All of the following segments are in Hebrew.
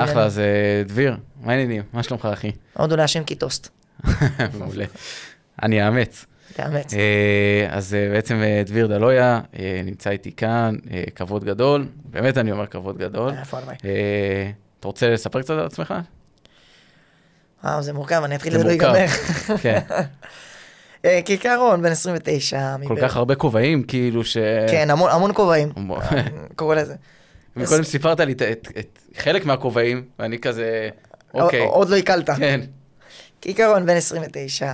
אחלה, אז דביר, מה העניינים? מה שלומך, אחי? עוד אולי השם קיטוסט. מעולה. אני אאמץ. תאמץ. אז בעצם דביר דלויה נמצא איתי כאן, כבוד גדול, באמת אני אומר כבוד גדול. איפה עליי? אתה רוצה לספר קצת על עצמך? זה מורכב, אני אתחיל לא ייגמר. כן. כעיקרון, בן 29. כל כך הרבה כובעים, כאילו ש... כן, המון כובעים. קורא לזה. מקודם סיפרת לי את חלק מהכובעים, ואני כזה, אוקיי. עוד לא הקלת. כן. כעיקרון, בן 29.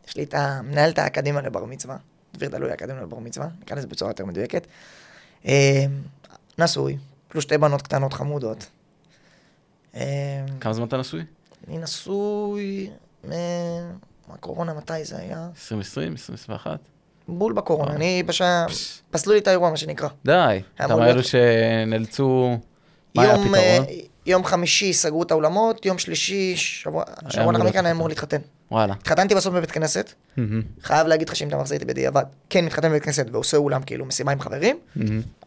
יש לי מנהל את האקדמיה לבר מצווה. דביר דלויה, האקדמיה לבר מצווה. נקרא לזה בצורה יותר מדויקת. נשוי, פלוס 2 בנות קטנות חמודות. כמה זמן אתה נשוי? אני נשוי, מהקורונה, מתי זה היה? 2020, 2021? בול בקורונה, פסלו לי את האירוע, מה שנקרא. די, אתה מאלו שנאלצו, מה היה הפתרון? יום חמישי סגרו את האולמות, יום שלישי, שבוע לאחר מכן אמור להתחתן. וואלה. התחתנתי בסוף בבית כנסת, חייב להגיד לך שאם אתה מחזיר איתי בדיעבד, כן מתחתן בבית כנסת ועושה אולם כאילו משימה עם חברים,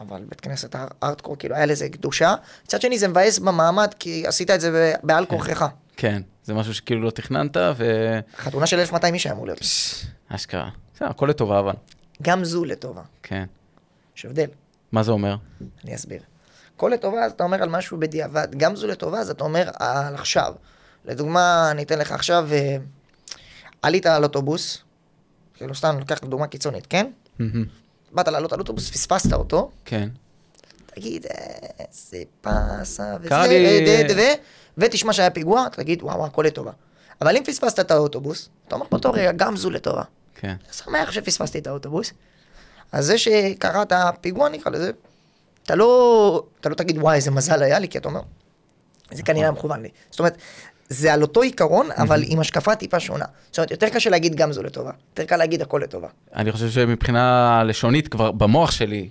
אבל בית כנסת הארדקור כאילו היה לזה קדושה. מצד שני זה מבאס במעמד כי עשית את זה בעל כורכך. כן, זה משהו שכאילו לא תכננת חתונה של 1200 איש אמור להיות. אשכרה. זה הכל לטובה אבל. גם זו לטובה. כן. יש הבדל. מה זה אומר? אני אסביר. כל לטובה, אז אתה אומר על משהו בדיעבד. גם זו לטובה, אז אתה אומר על עכשיו. לדוגמה, אני אתן לך עכשיו, עלית על אוטובוס, כאילו סתם לוקח דוגמה קיצונית, כן? באת לעלות על אוטובוס, פספסת אותו. כן. תגיד, זה פסה וזה, ותשמע שהיה פיגוע, תגיד, וואו, הכל לטובה. אבל אם פספסת את האוטובוס, אתה אומר באותו רגע, גם זו לטובה. כן. שמח שפספסתי את האוטובוס. אז זה שקרה את הפיגוע, נקרא לזה, אתה לא תגיד, וואי, איזה מזל היה לי, כי אתה אומר, זה כנראה מכוון לי. זאת אומרת, זה על אותו עיקרון, אבל עם השקפה טיפה שונה. זאת אומרת, יותר קשה להגיד גם זו לטובה. יותר קל להגיד הכל לטובה. אני חושב שמבחינה לשונית, כבר במוח שלי,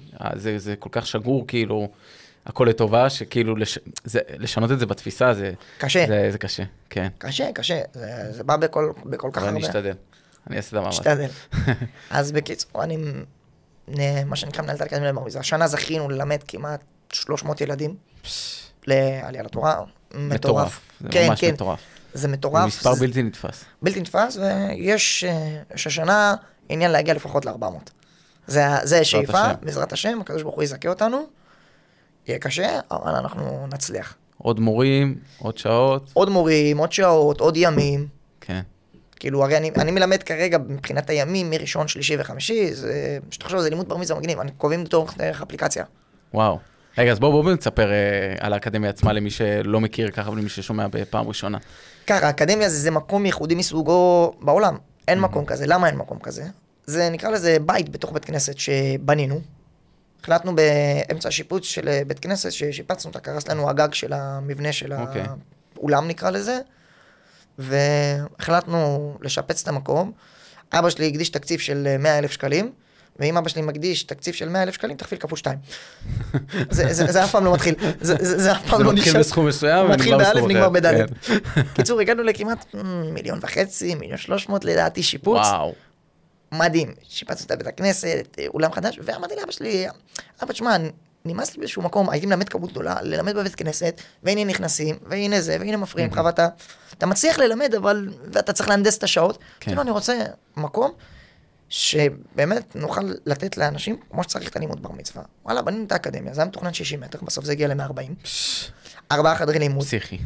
זה כל כך שגור, כאילו, הכל לטובה, שכאילו, לשנות את זה בתפיסה, זה קשה, כן. קשה. זה בא בכל כך הרבה. אני אשתדל. אני אעשה את המאמץ. אשתדל. אז בקיצור, מה שנקרא מנהלת האקדמיה לבר מצווה. השנה זכינו ללמד כמעט 300 ילדים לעלייה לתורה. מטורף. זה ממש מטורף. זה מטורף. זה מספר בלתי נתפס. בלתי נתפס, ויש השנה עניין להגיע לפחות ל-400. זה שאיפה, בעזרת השם, הקדוש ברוך הוא יזכה אותנו. יהיה קשה, אבל אנחנו נצליח. עוד מורים, עוד שעות. עוד מורים, עוד שעות, עוד ימים. כן. כאילו, הרי אני מלמד כרגע מבחינת הימים, מראשון, שלישי וחמישי, שתחשוב, זה לימוד בר מצווה מגניב, אני קובעים דרך אפליקציה. וואו. רגע, אז בואו נספר על האקדמיה עצמה למי שלא מכיר ככה, ולמי ששומע בפעם ראשונה. ככה, האקדמיה זה מקום ייחודי מסוגו בעולם. אין מקום כזה. למה אין מקום כזה? זה נקרא לזה בית בתוך בית כנסת שבנינו. החלטנו באמצע השיפוץ של בית כנסת ששיפצנו אותה, קרס לנו הגג של המבנה של האולם נקרא לזה. והחלטנו לשפץ את המקום. אבא שלי הקדיש תקציב של 100,000 שקלים, ואם אבא שלי מקדיש תקציב של 100,000 שקלים, תכפיל כפול 2. זה אף פעם לא מתחיל. זה אף פעם לא נשאר. זה מתחיל בסכום מסוים, מתחיל באלף, נגמר בדלת. קיצור, הגענו לכמעט 1.5 מיליון, 1.3 מיליון לדעתי שיפוץ. וואו. מדהים. שיפצנו את בית הכנסת, אולם חדש, ואמרתי לאבא שלי, אבא, תשמע, נמאס לי באיזשהו מקום, הייתי מלמד כמות גדולה, ללמד בבית כנסת, והנה נכנסים, והנה זה, והנה מפריעים לך, ואתה מצליח ללמד, אבל, ואתה צריך להנדס את השעות. כאילו, אני רוצה מקום שבאמת נוכל לתת לאנשים, כמו שצריך את הלימוד בר מצווה. וואלה, בנינו את האקדמיה, זה היה מתוכנן 60 מטר, בסוף זה הגיע ל-140. 4 חדרי לימוד. פסיכי.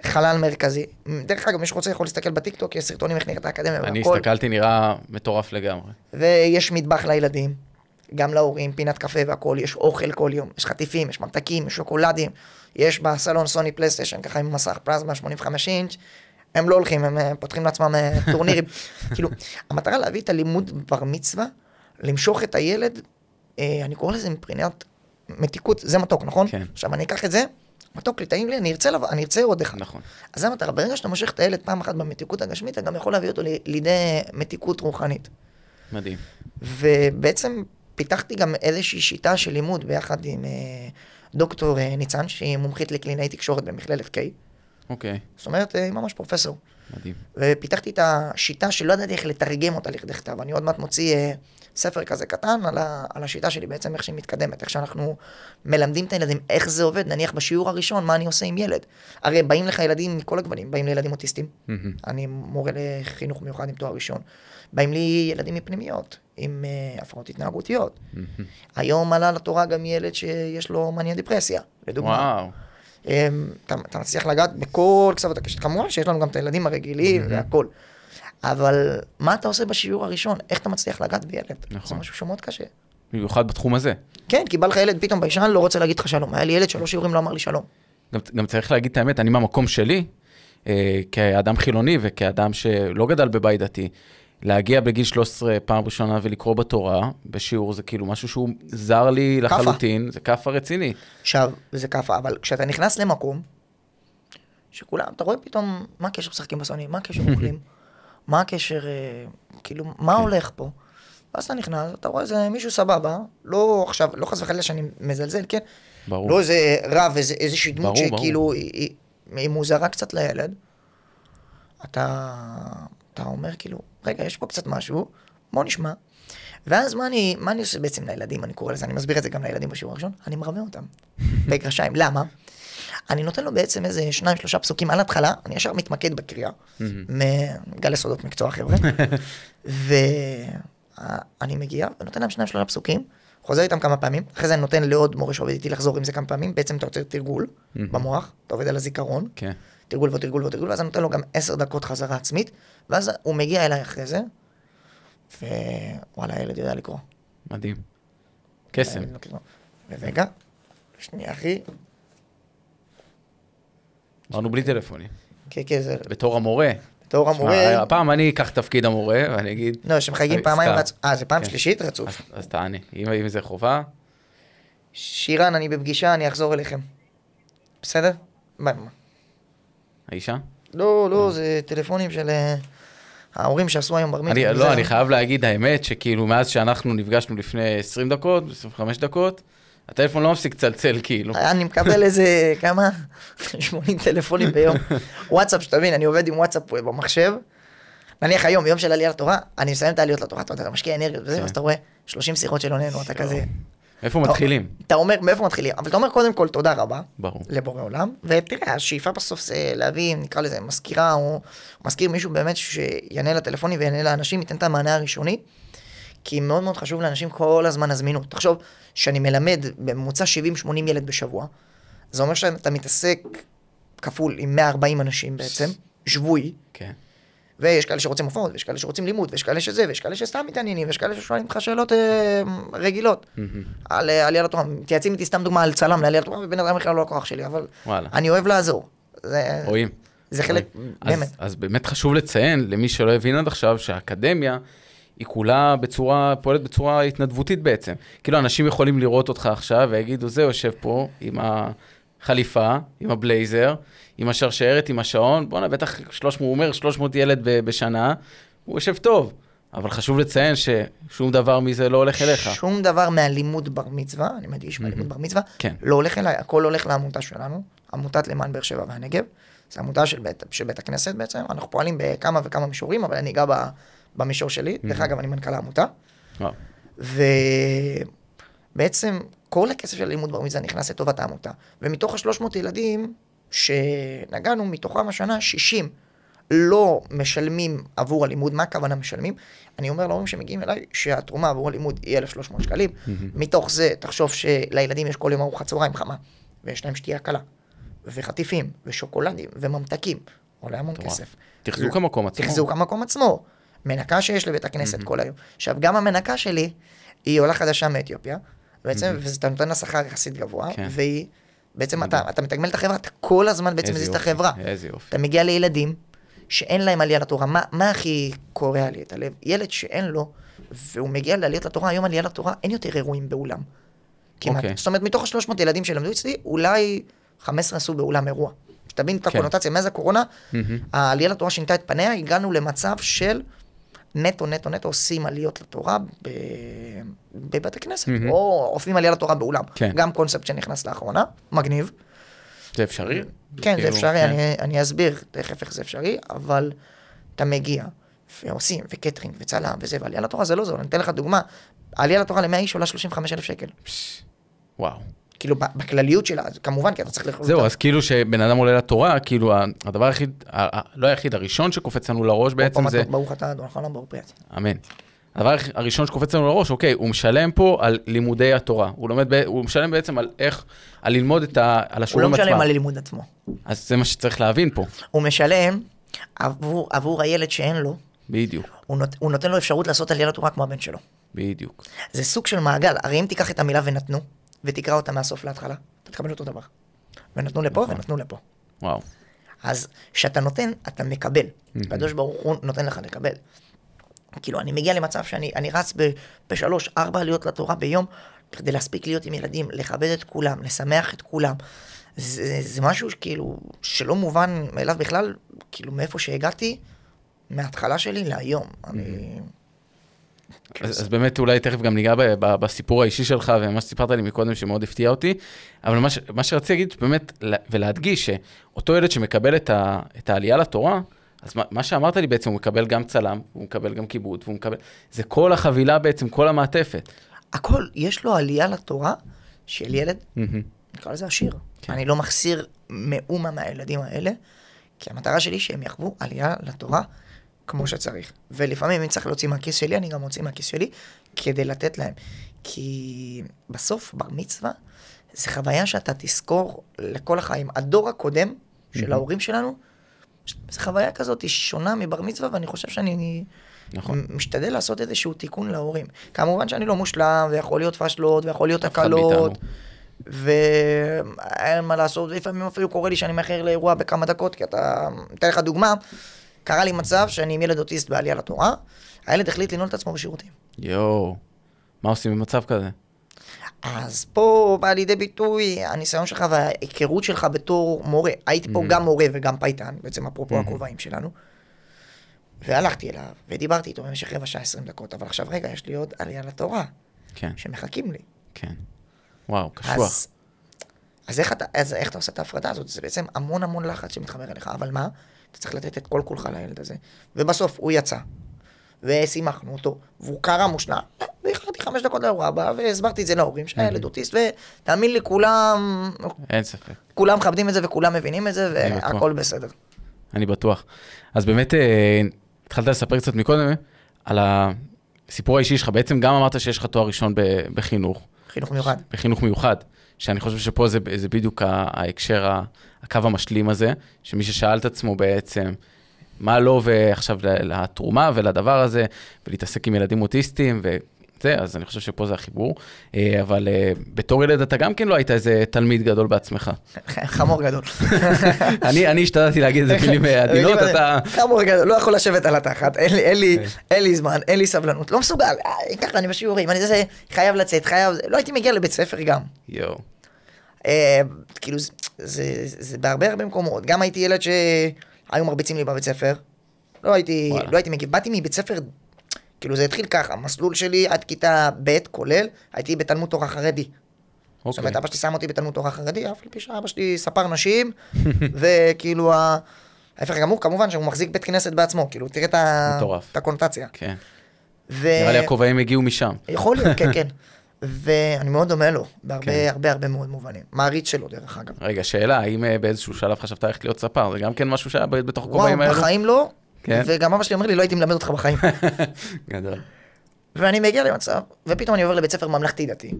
חלל מרכזי. דרך אגב, מי שרוצה יכול להסתכל בטיקטוק, יש סרטונים איך נראית האקדמיה. אני הסתכלתי, נראה מטורף לגמרי. ויש מטבח לילדים. גם להורים, פינת קפה והכל, יש אוכל כל יום, יש חטיפים, יש ממתקים, יש שוקולדים, יש בסלון סוני פלייסטיישן, ככה עם מסך פלזמה 85 אינץ', הם לא הולכים, הם פותחים לעצמם טורנירים. כאילו, המטרה להביא את הלימוד בר מצווה, למשוך את הילד, אני קורא לזה מבחינת מתיקות, זה מתוק, נכון? כן. עכשיו אני אקח את זה, מתוק לי, טעים לי, אני ארצה עוד אחד. נכון. אז זה המטרה, ברגע שאתה מושך את הילד פעם אחת במתיקות הגשמית, אתה גם יכול להביא אותו לידי מתיקות רוחנית. מדהים. ובעצם פיתחתי גם איזושהי שיטה של לימוד ביחד עם דוקטור ניצן, שהיא מומחית לקלינאי תקשורת במכללת קיי. אוקיי. זאת אומרת, היא ממש פרופסור. מדהים. ופיתחתי את השיטה שלא ידעתי איך לתרגם אותה לכדי כתב. אני עוד מעט מוציא ספר כזה קטן על השיטה שלי, בעצם איך שהיא מתקדמת, איך שאנחנו מלמדים את הילדים, איך זה עובד, נניח בשיעור הראשון, מה אני עושה עם ילד. הרי באים לך ילדים מכל הגוונים, באים לי ילדים אוטיסטים, אני מורה לחינוך מיוחד עם תואר ראשון, באים לי ילדים מפנימיות, עם הפרעות התנהגותיות. היום עלה לתורה גם ילד שיש לו מניה דיפרסיה, לדוגמה. וואו. אתה מצליח לגעת בכל קצוות הקשת, כמובן שיש לנו גם את הילדים הרגילים והכל. אבל מה אתה עושה בשיעור הראשון? איך אתה מצליח לגעת בילד? נכון. זה משהו שמאוד קשה. במיוחד בתחום הזה. כן, כי בא לך ילד פתאום בישן, לא רוצה להגיד לך שלום. היה לי ילד 3 שיעורים, לא אמר לי שלום. גם צריך להגיד את האמת, אני מהמקום שלי, כאדם חילוני וכאדם שלא גדל בבית דתי, להגיע בגיל 13 פעם ראשונה ולקרוא בתורה, בשיעור זה כאילו משהו שהוא זר לי לחלוטין, זה כפה רציני. עכשיו, זה כפה, אבל כשאתה נכנס למקום, שכולם, אתה רואה פתאום, מה הקשר משחקים בסונים, מה הקשר אוכלים, מה הקשר, כאילו, מה הולך פה? ואז אתה נכנס, אתה רואה איזה מישהו סבבה, לא עכשיו, לא חס וחלילה שאני מזלזל, כן? ברור. לא איזה רב, איזושהי דמות שכאילו, היא מוזרה קצת לילד. אתה אומר כאילו, רגע, יש פה קצת משהו, בוא נשמע. ואז מה אני עושה בעצם לילדים, אני קורא לזה, אני מסביר את זה גם לילדים בשיעור הראשון, אני מרווה אותם. בגרשיים, למה? אני נותן לו בעצם איזה 2-3 פסוקים על התחלה, אני ישר מתמקד בקריאה, מגל יסודות מקצוע חבר'ה, ואני מגיע ונותן להם 2-3 פסוקים, חוזר איתם כמה פעמים, אחרי זה אני נותן לעוד מורה שעובד איתי לחזור עם זה כמה פעמים, בעצם אתה יוצר תרגול במוח, אתה עובד על הזיכרון, תרגול ותרגול ותרגול, ואז אני נותן לו גם 10 דקות חזרה עצמית, ואז הוא מגיע אליי אחרי זה, ווואלה, הילד יודע לקרוא. מדהים. קסם. ורגע, שנייה אחי. אמרנו בלי טלפונים. כן, כן, זה... בתור המורה. בתור המורה... הפעם אני אקח תפקיד המורה, ואני אגיד... לא, שמחייגים פעמיים רצוף. זה פעם שלישית רצוף. אז תעני. אם זה חובה... שירן, אני בפגישה, אני אחזור אליכם. בסדר? ביי. האישה? לא, זה טלפונים של ההורים שעשו היום בר מצווה. לא, אני חייב להגיד האמת, שכאילו מאז שאנחנו נפגשנו לפני 20 דקות, 25 דקות, הטלפון לא מפסיק צלצל כאילו. אני מקבל איזה, כמה? 80 טלפונים ביום. וואטסאפ, שתבין, אני עובד עם וואטסאפ במחשב. נניח היום, ביום של עלייה לתורה, אני מסיים את העליות לתורה, אתה משקיע אנרגיות וזה, אז אתה רואה 30 שיחות שלא נהנו, אתה כזה... איפה מתחילים? אתה אומר, מאיפה מתחילים? אבל אתה אומר קודם כל תודה רבה. ברור. לבורא עולם, ותראה, השאיפה בסוף זה להביא, נקרא לזה, מזכירה, או מזכיר מישהו באמת שיענה לטלפונים ויענה לאנשים, ייתן את המענה הראשוני, כי מאוד מאוד חשוב לאנשים כל הזמן הזמינות. תחשוב שאני מלמד בממוצע 70-80 ילד בשבוע, זה אומר שאתה מתעסק כפול עם 140 אנשים בעצם, שבועי, כן. ויש כאלה שרוצים הופעות, ויש כאלה שרוצים לימוד, ויש כאלה שזה, ויש כאלה שסתם מתעניינים, ויש כאלה ששואלים לך שאלות רגילות. על עלייה לתורה, מתייעצים איתי סתם דוגמה על צלם לעלייה לתורה, ובן אדם בכלל לא לקוח שלי, אבל אני אוהב לעזור. רואים. זה חלק, באמת. אז באמת חשוב לציין, למי שלא הבין עד עכשיו, שהאקדמיה היא כולה פועלת בצורה התנדבותית בעצם. כאילו אנשים יכולים לראות אותך עכשיו, ויגידו, זה יושב פה עם החליפה, עם הבלייזר, עם השרשרת, עם השעון, בוא'נה, בטח 300, הוא אומר 300 ילד בשנה, הוא יושב טוב, אבל חשוב לציין ששום דבר מזה לא הולך אליך. שום דבר מהלימוד בר מצווה, אני מדגיש מהלימוד בר מצווה, לא הולך אליי, הכל הולך לעמותה שלנו, עמותת למען באר שבע והנגב, זו עמותה של בית הכנסת בעצם, אנחנו פועלים בכמה וכמה מישורים, אבל אני אגע במישור שלי, דרך אגב אני מנכ"ל העמותה, ובעצם כל הכסף של הלימוד בר מצווה נכנס לטובת העמותה, ומתוך 300 ילדים שנגענו, מתוכם השנה 60 לא משלמים עבור הלימוד. מה הכוונה משלמים? אני אומר להורים שמגיעים אליי שהתרומה עבור הלימוד היא 1,300 שקלים. מתוך זה תחשוב שלילדים יש כל יום ארוחת צהריים חמה, ויש להם שתייה קלה, וחטיפים, ושוקולדים, וממתקים. עולה המון כסף. תחזוק המקום עצמו. תחזוק המקום עצמו. מנקה שיש לבית הכנסת כל היום. עכשיו, גם המנקה שלי היא עולה חדשה מאתיופיה, בעצם, וזה נותן לה שכר יחסית גבוה, והיא בעצם אתה מתגמל את החברה, אתה כל הזמן בעצם מזיז את החברה. איזה יופי. אתה מגיע לילדים שאין להם עלייה לתורה. מה הכי קורע לי את הלב? ילד שאין לו, והוא מגיע לעליית לתורה, היום עלייה לתורה, אין יותר אירועים באולם. כמעט. זאת אומרת, מתוך 300 ילדים שלמדו אצלי, אולי 15 עשו באולם אירוע. שתבין את הקונוטציה, מאז הקורונה, העלייה לתורה שינתה את פניה, הגענו למצב של נטו עושים עליות לתורה בבית הכנסת, או עופים עלייה לתורה באולם. גם קונספט שנכנס לאחרונה, מגניב. זה אפשרי? כן, זה כאילו, אפשרי, כן. אני אסביר תכף איך זה אפשרי, אבל אתה מגיע, ועושים, וקטרינג, וצלם, וזה, ועלייה לתורה זה לא זו, אני אתן לך דוגמה, העלייה לתורה ל-100 איש עולה 35,000 שקל. וואו. כאילו, בכלליות שלה, כמובן, כי אתה צריך לאכול זהו, אותה. אז כאילו שבן אדם עולה לתורה, כאילו הדבר היחיד, לא היחיד, הראשון שקופץ לנו לראש בעצם זה, ברוך אתה, אדון חלום, ברוך פריאט. אמן. הדבר הראשון שקופץ לנו לראש, אוקיי, הוא משלם פה על לימודי התורה. הוא משלם בעצם על איך, על ללמוד על הוא לא השיעורים עצמם. משלם על לימוד עצמו. אז זה מה שצריך להבין פה. הוא משלם עבור הילד שאין לו, בדיוק, הוא נותן לו אפשרות לעשות עלייה לתורה כמו הבן שלו. בדיוק. זה סוג של מעגל, הרי אם תיקח את המילה ונתנו, ותקרא אותה מהסוף להתחלה, אתה תקבל אותו דבר. ונתנו לפה, נכון. ונתנו לפה. וואו. אז כשאתה נותן, אתה מקבל. הקדוש ברוך הוא נותן לך לקבל. כאילו, אני מגיע למצב שאני רץ ב3-4 עליות לתורה ביום, כדי להספיק להיות עם ילדים, לכבד את כולם, לשמח את כולם. זה משהו כאילו שלא מובן מאליו בכלל, כאילו מאיפה שהגעתי, מההתחלה שלי להיום. אז באמת אולי תכף גם ניגע בסיפור האישי שלך, ומה שסיפרת לי מקודם שמאוד הפתיע אותי, אבל מה שרציתי להגיד באמת, ולהדגיש שאותו ילד שמקבל את העלייה לתורה, אז מה שאמרת לי בעצם, הוא מקבל גם צלם, הוא מקבל גם כיבוד, והוא מקבל, זה כל החבילה בעצם, כל המעטפת. הכל, יש לו עלייה לתורה של ילד, נקרא לזה עשיר. אני לא מחסיר מאומה מהילדים האלה, כי המטרה שלי שהם יחוו עלייה לתורה כמו שצריך. ולפעמים אם צריך להוציא מהכיס שלי, אני גם מוציא מהכיס שלי, כדי לתת להם. כי בסוף, בר מצווה, זה חוויה שאתה תזכור לכל החיים. הדור הקודם של ההורים שלנו, זו חוויה כזאת, היא שונה מבר מצווה, ואני חושב שאני משתדל לעשות איזשהו תיקון להורים. כמובן שאני לא מושלם, ויכול להיות פשלות, ויכול להיות הקלות, ואין מה לעשות, לפעמים אפילו קורה לי שאני מאחר לאירוע בכמה דקות, כי אתה, אתן לך דוגמה, קרה לי מצב שאני עם ילד אוטיסט בעלייה לתורה, הילד החליט לנעול את עצמו בשירותים. יואו, מה עושים במצב כזה? אז פה בא לידי ביטוי הניסיון שלך וההיכרות שלך בתור מורה. הייתי פה גם מורה וגם פייטן, בעצם אפרופו הכובעים שלנו. והלכתי אליו ודיברתי איתו במשך רבע שעה 20 דקות, אבל עכשיו רגע, יש לי עוד עלייה לתורה, כן. שמחכים לי. כן. וואו, קשוח. אז איך אתה עושה את ההפרדה הזאת? זה בעצם המון המון לחץ שמתחבר אליך, אבל מה? אתה צריך לתת את כל כולך לילד הזה. ובסוף הוא יצא, ושימחנו אותו, והוא קרא מושלם, והחלטתי 5 דקות לאירוע הבא, והסברתי את זה להורים, שהילד אוטיסט, ותאמין לי, כולם... אין ספק. כולם מכבדים את זה, וכולם מבינים את זה, והכל בסדר. אני בטוח. אז באמת, התחלת לספר קצת מקודם, על הסיפור האישי שלך, בעצם גם אמרת שיש לך תואר ראשון בחינוך. חינוך מיוחד. בחינוך מיוחד, שאני חושב שפה זה בדיוק ההקשר, הקו המשלים הזה, שמי ששאל את עצמו בעצם, מה לא ועכשיו לתרומה ולדבר הזה, ולהתעסק עם ילדים אוטיסטים וזה, אז אני חושב שפה זה החיבור. אבל בתור ילד אתה גם כן לא היית איזה תלמיד גדול בעצמך. חמור גדול. אני השתדלתי להגיד את זה מילים עדינות, אתה... חמור גדול, לא יכול לשבת על התחת, אין לי זמן, אין לי סבלנות, לא מסוגל, ככה אני בשיעורים, אני זה חייב לצאת, לא הייתי מגיע לבית ספר גם. יואו. כאילו, זה בהרבה מקומות, גם הייתי ילד שהיו מרביצים לי בבית ספר, לא הייתי מגיב, באתי מבית ספר, כאילו זה התחיל ככה, המסלול שלי עד כיתה ב' כולל, הייתי בתלמוד תורה חרדי. זאת אומרת, אבא שלי שם אותי בתלמוד תורה חרדי, אף לפי שאבא שלי ספר נשים, וכאילו, ההפך גמור, כמובן שהוא מחזיק בית כנסת בעצמו, כאילו, תראה את הקונוטציה. כן. נראה לי הכובעים הגיעו משם. יכול להיות, כן, כן. ואני מאוד דומה לו, בהרבה מאוד מובנים. מעריץ שלו, דרך אגב. רגע, שאלה, האם באיזשהו שלב חשבת איך להיות ספר? זה גם כן משהו שהיה בתוך הכובעים האלו? וואו, בחיים לא, וגם אבא שלי אומר לי, לא הייתי מלמד אותך בחיים. גדול. ואני מגיע למצב, ופתאום אני עובר לבית ספר ממלכתי דתי,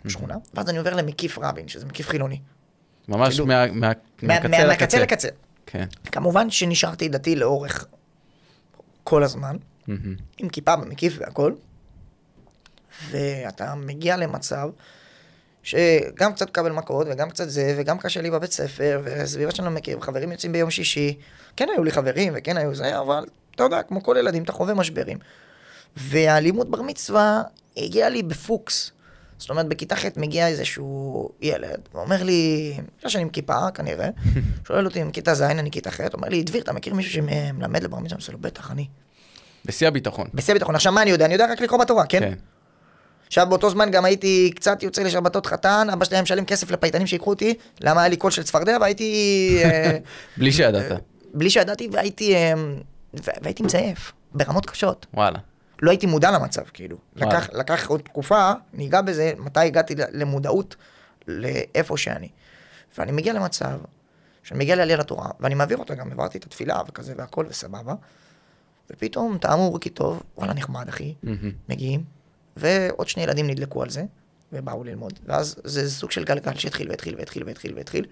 בשכונה, ואז אני עובר למקיף רבין, שזה מקיף חילוני. ממש מהקצה לקצה. כן. כמובן שנשארתי דתי לאורך כל הזמן, עם כיפה במקיף והכל, ואתה מגיע למצב שגם קצת קבל מכות, וגם קצת זה, וגם קשה לי בבית ספר, וסביבה שאני לא מכיר, חברים יוצאים ביום שישי, כן היו לי חברים, וכן היו זה, אבל אתה יודע, כמו כל ילדים, אתה חווה משברים. והאלימות בר מצווה הגיעה לי בפוקס. זאת אומרת, בכיתה ח' מגיע איזשהו ילד, ואומר לי, לא שאני עם כיפה, כנראה, שואל אותי עם כיתה ז', אני כיתה ח', אומר לי, דביר, אתה מכיר מישהו שמלמד לבר מצווה? אני עושה לו, בטח, אני. בשיא הביטחון. בשיא הביטחון. עכשיו, מה אני יודע? אני יודע רק לקרוא בתורה, כן? עכשיו באותו זמן גם הייתי קצת יוצא לשבתות חתן, אבא שלי היה משלם כסף לפייטנים שיקחו אותי, למה היה לי קול של צפרדע, והייתי... בלי שידעת. בלי שידעתי, והייתי מזייף, ברמות קשות. וואלה. לא הייתי מודע למצב, כאילו. לקח עוד תקופה, ניגע בזה, מתי הגעתי למודעות לאיפה שאני. ואני מגיע למצב, שאני מגיע לעלייה לתורה, ואני מעביר אותה גם, עברתי את התפילה וכזה והכל וסבבה, ופתאום טעמו ריקי טוב, וואלה נחמד אחי, מגיעים, ועוד שני ילדים נדלקו על זה, ובאו ללמוד. ואז זה סוג של גלגל שהתחיל והתחיל והתחיל והתחיל והתחיל,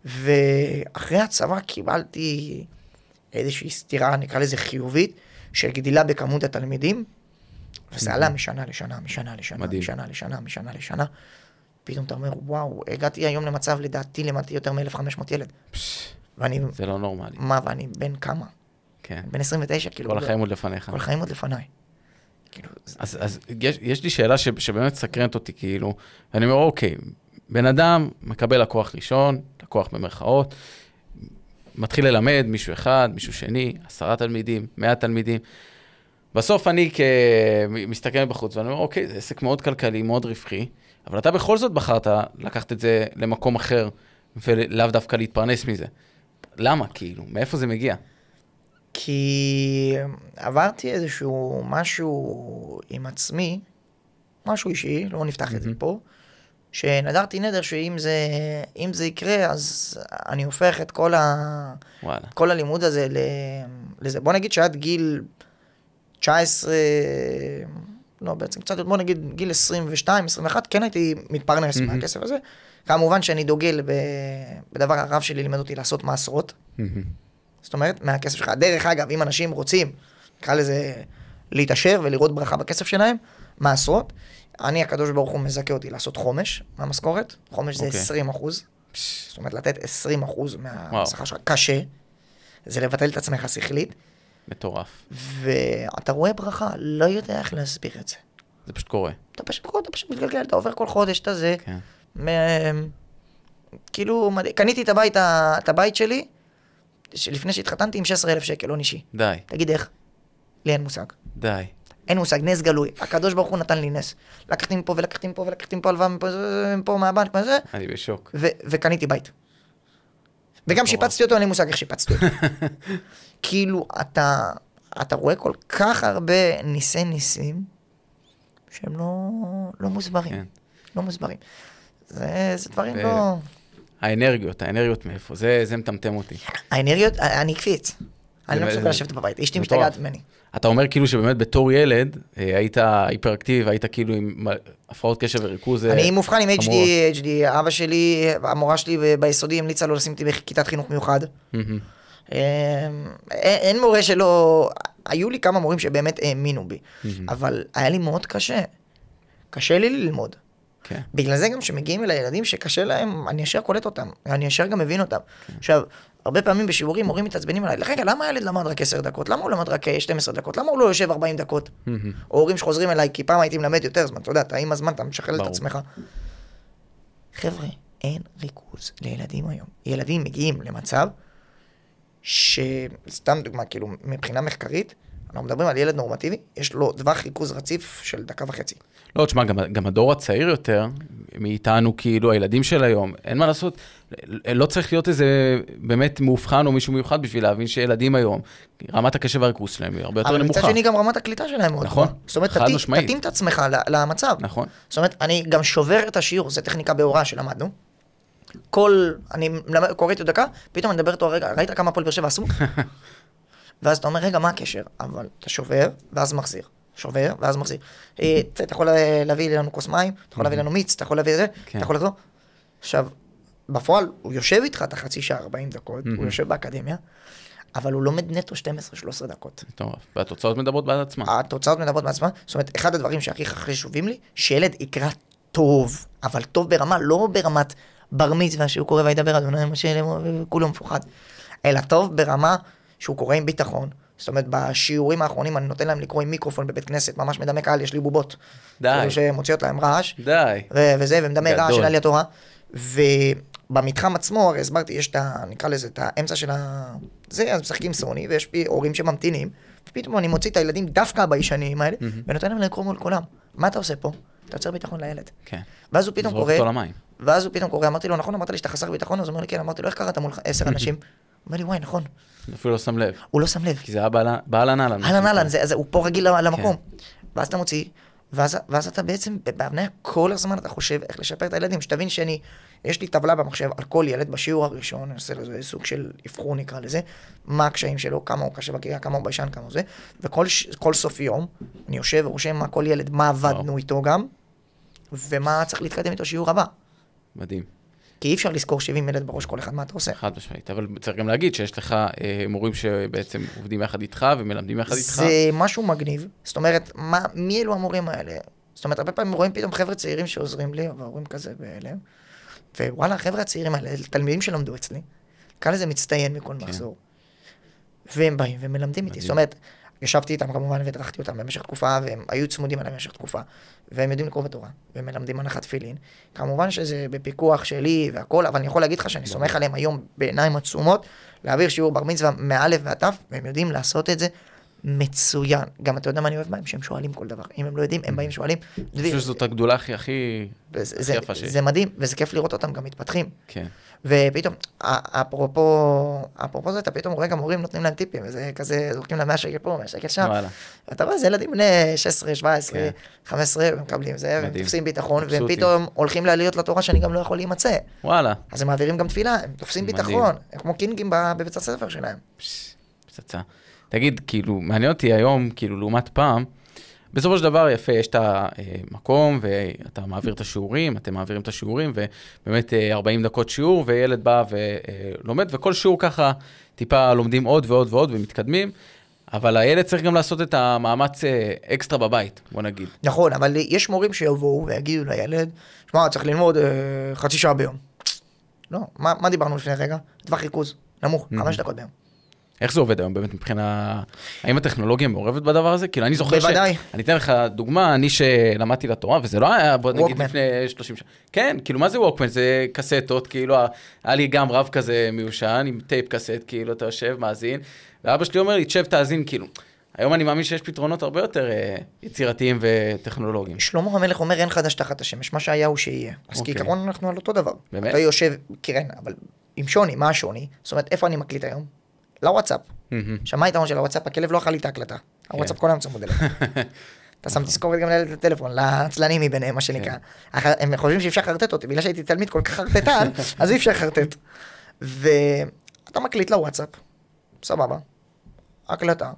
ואחרי הצבא קיבלתי איזושהי סתירה, נקרא לזה חיובית, של גדילה בכמות התלמידים, וזה עלה משנה לשנה, משנה לשנה, משנה לשנה, משנה לשנה. פתאום אתה אומר, וואו, הגעתי היום למצב, לדעתי, למדתי יותר מ-1,500 ילד. זה לא נורמלי. מה, ואני בן כמה? כן. בן 29, כאילו. כל החיים עוד לפניך. כל החיים עוד לפניי. אז יש לי שאלה שבאמת סקרנת אותי, כאילו, ואני אומר, אוקיי, בן אדם מקבל לקוח ראשון, לקוח במרכאות, מתחיל ללמד מישהו אחד, מישהו שני, 10 תלמידים, 100 תלמידים. בסוף אני מסתכל בחוץ, ואני אומר, אוקיי, זה עסק מאוד כלכלי, מאוד רווחי, אבל אתה בכל זאת בחרת לקחת את זה למקום אחר, ולאו דווקא להתפרנס מזה. למה, כאילו? מאיפה זה מגיע? כי עברתי איזשהו משהו עם עצמי, משהו אישי, לא נפתח את זה פה, שנדרתי נדר שאם זה יקרה, אז אני הופך את כל הלימוד הזה לזה. בוא נגיד שעד גיל 19, לא בעצם קצת, בוא נגיד גיל 22, 21, כן הייתי מתפרנס מהכסף הזה. כמובן שאני דוגל בדבר הרב שלי לימד אותי לעשות מעשרות. זאת אומרת, מהכסף שלך. דרך אגב, אם אנשים רוצים, נקרא לזה להתעשר ולראות ברכה בכסף שלהם, מעשרות. אני, הקדוש ברוך הוא מזכה אותי לעשות חומש מהמשכורת. חומש זה 20%. זאת אומרת, לתת 20% מהשכר שלך. קשה. זה לבטל את עצמך שכלית. מטורף. ואתה רואה ברכה, לא יודע איך להסביר את זה. זה פשוט קורה. אתה פשוט מתגלגל, אתה עובר כל חודש את הזה. כאילו, קניתי את הבית שלי, לפני שהתחתנתי עם 16,000 שקל, לא נישי. די. תגיד איך? לי אין מושג. די. אין מושג, נס גלוי. הקדוש ברוך הוא נתן לי נס. לקחתי מפה ולקחתי מפה ולקחתי מפה הלוואה מפה מהבנק, וזה. אני בשוק. וקניתי בית. וגם שיפצתי אותו, אין לי מושג איך שיפצתי אותו. כאילו, אתה רואה כל כך הרבה ניסים, שהם לא מוסברים. לא מוסברים. זה דברים לא... האנרגיות מאיפה, זה מטמטם אותי. האנרגיות, אני קפיץ. אני לא מסוגל לשבת בבית, אשתי משתגעת ממני. אתה אומר כאילו שבאמת בתור ילד, היית היפראקטיבי, היית כאילו עם הפרעות קשב וריכוז. אני מובחן עם HD, אבא שלי, המורה שלי ביסודי המליצה לו לשים אותי בכיתת חינוך מיוחד. אין מורה שלא, היו לי כמה מורים שבאמת האמינו בי, אבל היה לי מאוד קשה לי ללמוד. בגלל זה גם שמגיעים אל הילדים שקשה להם, אני ישר קולט אותם, אני ישר גם מבין אותם. עכשיו, הרבה פעמים בשיעורים מורים מתעצבנים עליי, רגע, למה הילד למד רק 10 דקות? למה הוא למד רק 12 דקות? למה הוא לא יושב 40 דקות? או הורים שחוזרים אליי, כי פעם הייתי מלמד יותר זמן, אתה יודע, עם הזמן אתה משחרר את עצמך. חבר'ה, אין ריכוז לילדים היום. ילדים מגיעים למצב שסתם דוגמה, כאילו, מבחינה מחקרית, אנחנו מדברים על ילד נורמטיבי, יש לו טווח ריכוז רציף של 1.5 דקות. לא, תשמע, גם הדור הצעיר יותר, מאיתנו, כאילו, הילדים של היום, אין מה לעשות, לא צריך להיות איזה באמת מאובחן או מישהו מיוחד בשביל להבין שילדים היום, רמת הקשב והריכוז שלהם היא הרבה יותר נמוכה. אבל מצד שני גם רמת הקליטה שלהם מאוד. נכון, זאת אומרת, תתאים את עצמך למצב. נכון. זאת אומרת, אני גם שובר את השיעור, זו טכניקה בהוראה שלמדנו. אני קורא איתו דקה, פתאום אני מדבר איתו, רגע, ראית כמה הפועל באר שבע עשו? ואז אתה אומר, רגע, מה הקשר? אבל אתה שובר, ואז מחזיר. שובר, ואז מחזיר. אתה יכול להביא לנו כוס מים, אתה יכול להביא לנו מיץ, אתה יכול להביא את זה, אתה יכול לחזור. עכשיו, בפועל, הוא יושב איתך את החצי שעה, 40 דקות, הוא יושב באקדמיה, אבל הוא לומד נטו 12-13 דקות. טוב, והתוצאות מדברות בעד עצמם. התוצאות מדברות בעד עצמם, זאת אומרת, אחד הדברים שהכי חשובים לי, שילד יקרא טוב, אבל טוב ברמה, לא ברמת בר מצווה, שהוא קורא וידבר אדוני משה, כולו מפוחד, אלא טוב ברמה שהוא קורא עם ביטחון. זאת אומרת, בשיעורים האחרונים אני נותן להם לקרוא עם מיקרופון בבית כנסת, ממש מדמה קהל, יש לי בובות. די. שמוציאות להם רעש. די. וזה, ומדמה רעש של עלי התורה. ובמתחם עצמו, הרי הסברתי, יש את נקרא לזה, את האמצע של זה, אז משחקים סוני, ויש הורים שממתינים, ופתאום אני מוציא את הילדים דווקא הביישניים האלה, ונותן להם לקרוא מול כולם. מה אתה עושה פה? אתה יוצר ביטחון לילד. כן. ואז הוא פתאום זרוק קורא, אותו למים. ואז הוא פתאום קורא, אמרתי לו, נכון, אמרת לי שאתה חסר ביטחון, אז הוא אומר לי, כן, אמרתי לו, איך קראת מול 10 אנשים? הוא אומר לי, וואי, נכון. אפילו לא שם לב. הוא לא שם לב. כי זה היה באהלן אהלן. אהלן אהלן, הוא פה רגיל למקום. ואז אתה מוציא, ואז אתה בעצם, בהבניה כל הזמן אתה חושב איך לשפר את הילדים, שתבין יש לי טבלה במחשב על כל ילד בשיעור הראשון, אני עושה לזה סוג של אבחון נקרא לזה, מה הקשיים שלו, כמה הוא קשה בקריאה, כמה הוא ביישן, כמה הוא זה, וכל סוף יום אני יושב ורושם מה כל ילד, מה עבדנו איתו גם, ומה צריך להתקדם איתו שיעור הבא. מדהים. כי אי אפשר לזכור 70 ילד בראש כל אחד, מה אתה עושה? חד משמעית, אבל צריך גם להגיד שיש לך מורים שבעצם עובדים יחד איתך ומלמדים יחד איתך. זה משהו מגניב, זאת אומרת, מי אלו המורים האלה? זאת אומרת, הרבה פעמים רואים פתאום חבר'ה צעירים שעוזרים לי, אבל רואים כזה בהלם, ווואלה, החבר'ה הצעירים האלה, תלמידים שלמדו אצלי, כאן זה מצטיין מכל מחזור, והם באים ומלמדים איתי, זאת אומרת, ישבתי איתם כמובן והדרכתי אותם במשך תקופה, והם היו צמודים עליהם במשך תקופה, והם יודעים לקרוא בתורה, והם מלמדים הנחת תפילין. כמובן שזה בפיקוח שלי והכל, אבל אני יכול להגיד לך שאני סומך עליהם היום בעיניים עצומות, להעביר שיעור בר מצווה מאלף ועד תף, והם יודעים לעשות את זה מצוין. גם אתה יודע מה אני אוהב בהם? שהם שואלים כל דבר. אם הם לא יודעים, הם באים שואלים. אני חושב שזאת הגדולה הכי יפה שיש. זה מדהים, וזה כיף לראות אותם גם מתפתחים. כן. ופתאום, אפרופו זה, אתה פתאום רואה גם הורים נותנים להם טיפים, וזה כזה, זורקים להם 100 שקל פה, 100 שקל שם. אתה רואה, זה ילדים בני 16, 17, 15, ומקבלים זה, והם תופסים ביטחון, והם פתאום הולכים לעליות לתורה שאני גם לא יכול להימצא. וואלה. אז הם מעבירים גם תפילה, הם תופסים ביטחון, הם כמו קינגים בבית הספר שלהם. פצצה. תגיד, כאילו, מעניין אותי היום, כאילו, לעומת פעם, בסופו של דבר יפה, יש את המקום, ואתה מעביר את השיעורים, אתם מעבירים את השיעורים, ובאמת 40 דקות שיעור, וילד בא ולומד, וכל שיעור ככה טיפה לומדים עוד ועוד ועוד ומתקדמים, אבל הילד צריך גם לעשות את המאמץ אקסטרה בבית, בוא נגיד. נכון, אבל יש מורים שיבואו ויגידו לילד, שמע, צריך ללמוד חצי שעה ביום. לא, מה דיברנו לפני רגע? טווח ריכוז, נמוך, 5 דקות ביום. איך זה עובד היום באמת מבחינה... האם הטכנולוגיה מעורבת בדבר הזה? כאילו אני זוכר בוודאי. אני אתן לך דוגמה, אני שלמדתי לתורה, וזה לא היה, בוא נגיד, לפני 30 שנה. כן, כאילו מה זה ווקמן? זה קסטות, כאילו היה לי גם רב כזה מיושן, עם טייפ קסט, כאילו אתה יושב, מאזין, ואבא שלי אומר לי, תשב, תאזין, כאילו. היום אני מאמין שיש פתרונות הרבה יותר יצירתיים וטכנולוגיים. שלמה המלך אומר, אין חדש תחת השמש, מה שהיה הוא שיהיה. אז כעיקרון אנחנו על אותו דבר. באמת? אתה יושב, כן, אבל עם שוני, מה השוני? זאת אומרת, איפה אני מקליט היום? לוואטסאפ. שמע היתרון של הוואטסאפ, הכלב לא אכל לי את ההקלטה. הוואטסאפ כל היום צמוד אליך. אתה שם תזכורת גם לטלפון, לעצלנים מביניהם, מה שנקרא. הם חושבים שאפשר לחרטט אותי, בגלל שהייתי תלמיד כל כך חרטטן, אז אי אפשר לחרטט. ואתה מקליט לוואטסאפ, סבבה, הקלטה,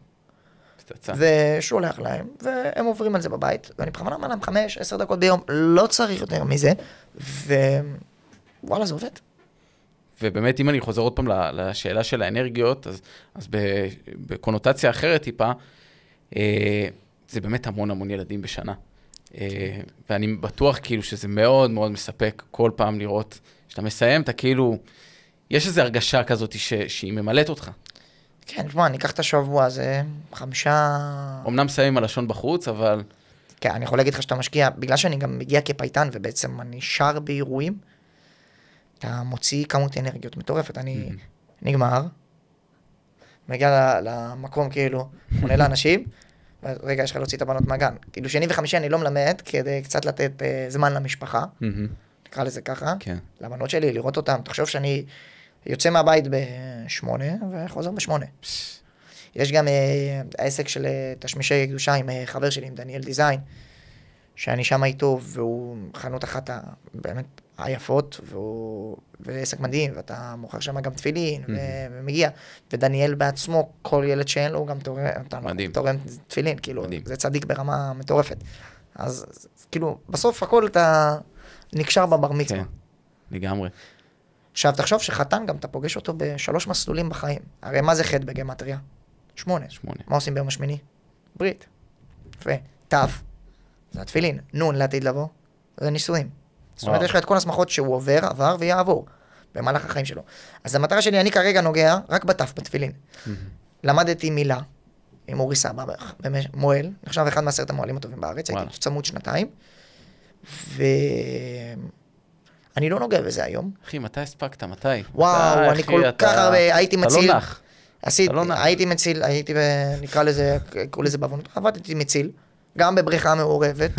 ושולח להם, והם עוברים על זה בבית, ואני בכוונה אומר להם 5-10 דקות ביום, לא צריך יותר מזה, ווואלה, זה עובד. ובאמת, אם אני חוזר עוד פעם לשאלה של האנרגיות, אז בקונוטציה אחרת טיפה, זה באמת המון ילדים בשנה. ואני בטוח כאילו שזה מאוד מאוד מספק כל פעם לראות, שאתה מסיים, אתה כאילו, יש איזו הרגשה כזאת שהיא ממלאת אותך. כן, תשמע, אני אקח את השבוע הזה, 5... אמנם מסיים הלשון בחוץ, אבל... כן, אני יכול להגיד לך שאתה משקיע, בגלל שאני גם מגיע כפייטן, ובעצם אני שר באירועים, אתה מוציא כמות אנרגיות מטורפת, אני נגמר, מגיע למקום כאילו, עונה לאנשים, רגע, יש לך להוציא את הבנות מהגן. כאילו שני וחמישי אני לא מלמד, כדי קצת לתת זמן למשפחה, נקרא לזה ככה, לבנות שלי, לראות אותם. תחשוב שאני יוצא מהבית ב8 וחוזר ב8. יש גם העסק של תשמישי קדושה עם חבר שלי, עם דניאל דיזיין, שאני שם איתו, והוא חנות אחת באמת היפות, וזה עסק מדהים, ואתה מוכר שם גם תפילין, ומגיע, ודניאל בעצמו, כל ילד שאין לו, הוא גם תורם תפילין, כאילו, זה צדיק ברמה מטורפת. אז כאילו, בסוף הכל אתה נקשר בבר מצווה. כן, לגמרי. עכשיו, תחשוב שחתן גם, אתה פוגש אותו ב3 מסלולים בחיים. הרי מה זה חטא בגימטריה? 8. מה עושים ביום השמיני? ברית. תו. זה התפילין. נון לעתיד לבוא. זה נישואים. זאת אומרת, יש לך את כל הסמכות שהוא עבר ויעבור במהלך החיים שלו. אז המטרה שלי, אני כרגע נוגע רק בתף, בתפילין. למדתי מילה עם אורי סבא, מועל, נחשב אחד מהעשרת המועלים הטובים בארץ, הייתי צמוד 2 ואני לא נוגע בזה היום. אחי, מתי הספקת? מתי? וואו, אני כל כך הרבה, הייתי מציל. הייתי מציל, נקרא לזה, קראו לזה בעוונות, עבדתי מציל, גם בבריכה מעורבת,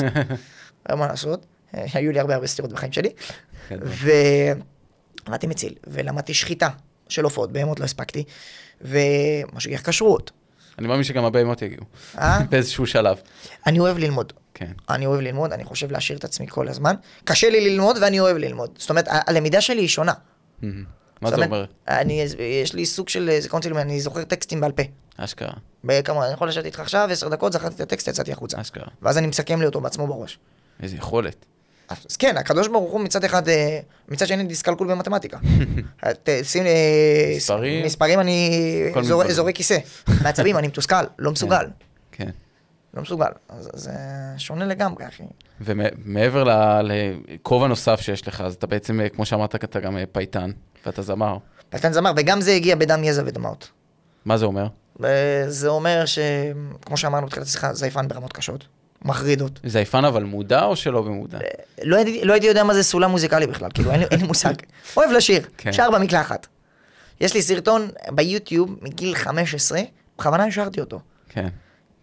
מה לעשות, היו לי הרבה סתירות בחיים שלי, ועבדתי מציל, ולמדתי שחיטה של עופות, בהמות לא הספקתי, ומשגיח כשרות. אני מאמין שגם הבהמות יגיעו, באיזשהו שלב. אני אוהב ללמוד. כן. אני אוהב ללמוד, אני חושב להשאיר את עצמי כל הזמן. קשה לי ללמוד ואני אוהב ללמוד. זאת אומרת, הלמידה שלי היא שונה. מה זה אומר? יש לי סוג של זיכרון צילומי, אני זוכר טקסטים בעל פה. אשכרה. כמובן, אני יכול לשבת איתך עכשיו, 10 דקות, זכרתי את הטקסט, יצאתי החוצה. אשכרה. ואז אני מסכם לי אותו בעצמו בראש. איזה יכולת. אז כן, הקדוש ברוך הוא מצד אחד, מצד שני דיסקלקול במתמטיקה. מספרים אני זורק כיסא. מעצבים אני מתוסכל, לא מסוגל. כן. לא מסוגל. אז זה שונה לגמרי, אחי. ומעבר לכובע נוסף שיש לך, אז אתה בעצם, כמו שאמרת, אתה גם פייטן, ואתה זמר. פייטן זמר, וגם זה הגיע בדם, יזע ודמעות. מה זה אומר? זה אומר שכמו שאמרנו בתחילת השיחה, זייפן ברמות קשות, מחרידות. זייפן אבל מודע או שלא במודע? לא הייתי יודע מה זה סולם מוזיקלי בכלל, כאילו אין לי מושג. אוהב לשיר, שר במקלחת. יש לי סרטון ביוטיוב מגיל 15, בכוונה השארתי אותו. כן.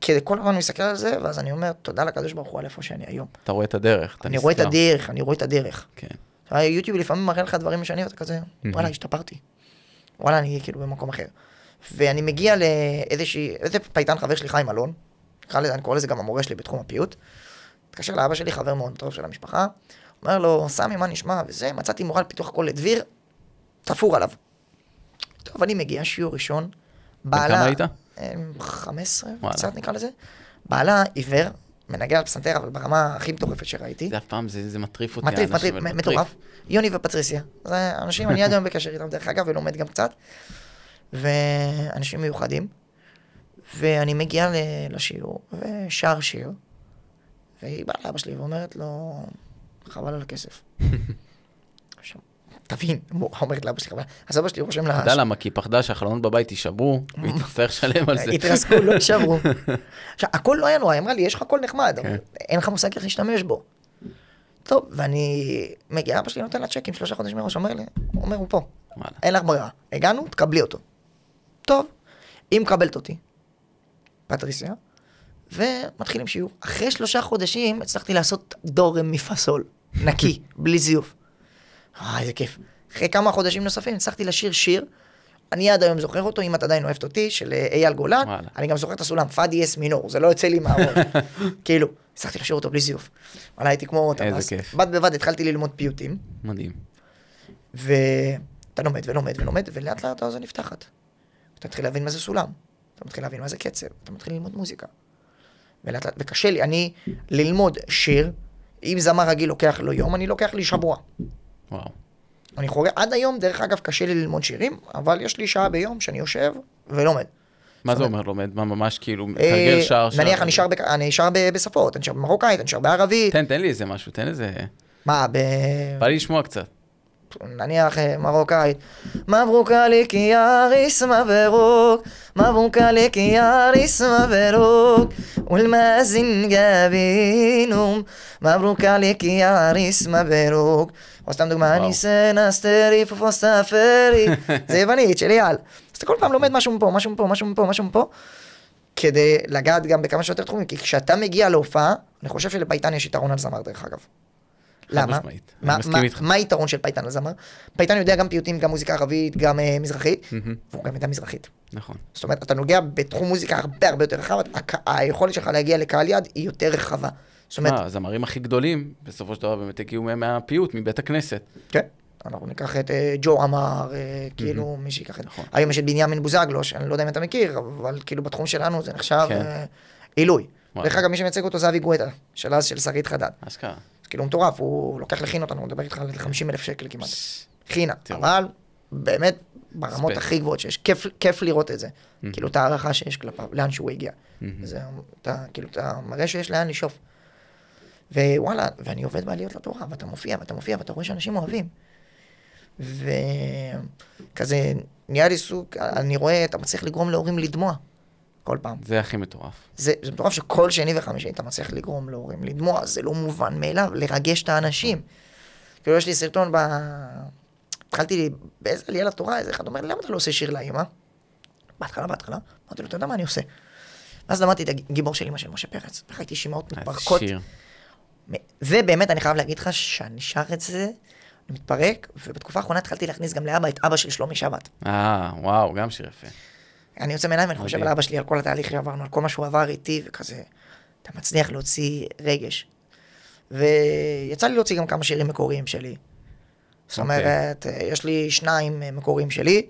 כי כל הזמן אני מסתכל על זה, ואז אני אומר, תודה לקדוש ברוך הוא על איפה שאני היום. אתה רואה את הדרך, אני רואה את הדרך. כן. היוטיוב לפעמים מראה לך דברים משנים, ואתה כזה, וואלה, השתפרתי. וואלה, אני כאילו במקום אחר. ואני מגיע איזה פייטן חבר שלי, חיים אלון, אני קורא לזה גם המורה שלי בתחום הפיוט, התקשר לאבא שלי, חבר מאוד טוב של המשפחה, אומר לו, סמי, מה נשמע? וזה, מצאתי מורה לפיתוח קול לדביר, תפור עליו. טוב, אני מגיע, שיעור ראשון, כמה היית? 15, קצת נקרא לזה. בעלה עיוור, מנגן על פסנתר, אבל ברמה הכי מטורפת שראיתי. זה אף פעם, זה מטריף אותי. מטריף, מטורף. יוני ופטריסיה. זה אנשים, אני עד היום בקשר איתם דרך אגב, ולומד גם קצת. ואנשים מיוחדים. ואני מגיע לשיעור, ושר שיר, והיא באה לאבא שלי ואומרת לו, חבל על הכסף. תבין, אומרת לאבא שלי חבל. אז אבא שלי רושם לה... אתה יודע למה? כי היא פחדה שהחלונות בבית יישברו, והיא תצטרך לשלם על זה. התרסקו, לא יישברו. עכשיו, הכל לא היה נורא, היא אמרה לי, יש לך קול נחמד, אבל אין לך מושג איך להשתמש בו. טוב, ואני מגיע, אבא שלי נותן לה צ'קים 3 חודשים מראש, אומר לי, אומר, הוא פה. אין לך ברירה. הגענו, תקבלי אותו. טוב, היא מקבלת אותי. פטריסיה, ומתחילים שיעור. אחרי 3 חודשים הצלחתי לעשות דורם מפסול, נקי, בלי זיוף. איזה כיף. אחרי כמה חודשים נוספים הצלחתי לשיר שיר, אני עד היום זוכר אותו, אם את עדיין אוהבת אותי, של אייל גולן, אני גם זוכר את הסולם, פא דיאס מינור, זה לא יוצא לי מהראש. כאילו, הצלחתי לשיר אותו בלי זיוף. אבל הייתי כמו תמאס. בד בבד התחלתי ללמוד פיוטים. מדהים. ואתה לומד ולומד ולומד, ולאט לאט האוזן נפתחת. אתה מתחיל להבין מה זה סולם. אתה מתחיל להבין מה זה קצב, אתה מתחיל ללמוד מוזיקה. וקשה לי, אני ללמוד שיר, אם זמר רגיל לוקח לו יום, אני לוקח לי שבוע. וואו. אני חורג, עד היום, דרך אגב, קשה לי ללמוד שירים, אבל יש לי שעה ביום שאני יושב ולומד. מה זה אומר לומד? מה ממש כאילו, תרגל שער? נניח, אני שר בשפות, אני שר במרוקאית, אני שר בערבית. תן לי איזה משהו, תן איזה... מה, בא לי לשמוע קצת. נניח מרוקאית. מברוק עליק יא ריס מברוק, מברוק עליק יא ריס מברוק, ולמאזין גבינום, מברוק עליק יא ריס מברוק. או סתם דוגמה, אני סנסטרי פופוסטפרי, זה יוונית של אייל. אז אתה כל פעם לומד משהו מפה, משהו מפה, משהו מפה, משהו מפה, כדי לגעת גם בכמה שיותר תחומים, כי כשאתה מגיע להופעה, אני חושב שלפייטן יש יתרון על זמר דרך אגב. למה? מה היתרון של פייטן לזמר? פייטן יודע גם פיוטים, גם מוזיקה ערבית, גם מזרחית, והוא גם יודע מזרחית. נכון. זאת אומרת, אתה נוגע בתחום מוזיקה הרבה יותר רחב, היכולת שלך להגיע לקהל יד היא יותר רחבה. זאת אומרת... הזמרים הכי גדולים, בסופו של דבר באמת הגיעו מהפיוט, מבית הכנסת. כן. אנחנו ניקח את ג'ו עמר, כאילו מי שיקח את... היום יש את בנימין בוזגלו, שאני לא יודע אם אתה מכיר, אבל כאילו בתחום שלנו זה נחשב עילוי. דרך אגב, מי שמייצג אותו זה אבי גואטה, של אז של שרית חדד. אשכרה. כאילו מטורף, הוא לוקח לכין אותנו, הוא מדבר איתך על 50,000 שקל כמעט. חינה, אבל באמת ברמות הכי גבוהות שיש, כיף לראות את זה. כאילו את הערכה שיש כלפיו, לאן שהוא הגיע. כאילו אתה מראה שיש לאן לשאוף. ווואלה, ואני עובד בעליות לתורה, ואתה מופיע, ואתה רואה שאנשים אוהבים. וכזה, נהיה לי סוג, אני רואה, אתה מצליח לגרום להורים לדמוע. כל פעם. זה הכי מטורף. זה מטורף שכל שני וחמישי אתה מצליח לגרום להורים לדמוע, זה לא מובן מאליו, לרגש את האנשים. כאילו יש לי סרטון התחלתי לי באיזה עלייה לתורה, איזה אחד אומר, למה אתה לא עושה שיר לאמא? בהתחלה, אמרתי לו, אתה יודע מה אני עושה? ואז למדתי את הגיבור של אמא של משה פרץ, וראיתי שמות מתפרקות. ובאמת אני חייב להגיד לך שאני שר את זה, אני מתפרק, ובתקופה האחרונה התחלתי להכניס גם לאבא את אבא של שלומי שבת. וואו, גם שיר יפה. אני יוצא מעיניים ואני חושב על אבא שלי, על כל התהליך שעברנו, על כל מה שהוא עבר איתי, וכזה, אתה מצליח להוציא רגש. ויצא לי להוציא גם כמה שירים מקוריים שלי. זאת אומרת, יש לי 2 מקוריים שלי,